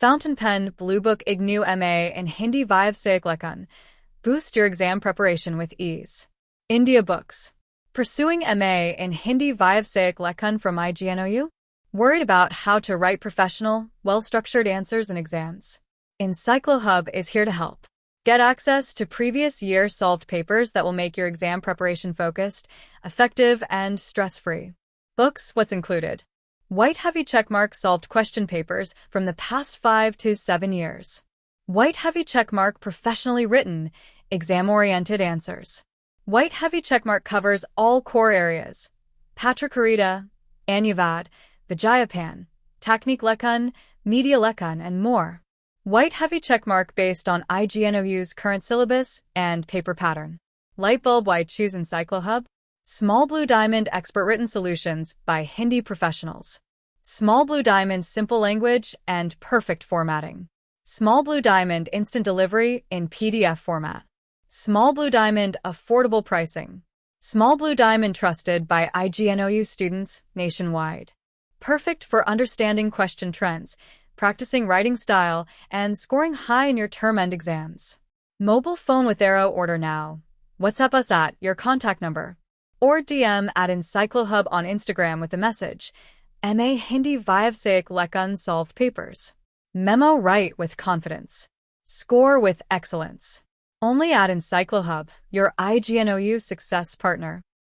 Fountain Pen Blue Book Ignou MA in Hindi Vyavsayik Lekhan. Boost your exam preparation with ease. India Books. Pursuing MA in Hindi Vyavsayik Lekhan from Ignou? Worried about how to write professional, well-structured answers in exams? EncycloHub is here to help. Get access to previous year solved papers that will make your exam preparation focused, effective, and stress-free. Books, what's included? White heavy checkmark solved question papers from the past 5 to 7 years. White heavy checkmark professionally written, exam-oriented answers. White heavy checkmark covers all core areas: Patrakarita, Anuvad, Vijayapan, Technique Lekhan, Media Lekhan, and more. White heavy checkmark based on Ignou's current syllabus and paper pattern. Light bulb white choose EncycloHub. Small Blue Diamond Expert Written Solutions by Hindi Professionals. Small Blue Diamond Simple Language and Perfect Formatting. Small Blue Diamond Instant Delivery in PDF format. Small Blue Diamond Affordable Pricing. Small Blue Diamond trusted by Ignou students nationwide. Perfect for understanding question trends, practicing writing style, and scoring high in your term-end exams. Mobile phone with Arrow order now. WhatsApp us at your contact number. Or DM at EncycloHub on Instagram with the message, MA Hindi Vyavsayik Lekhan Solved Papers. Memo write with confidence. Score with excellence. Only at EncycloHub, your Ignou success partner.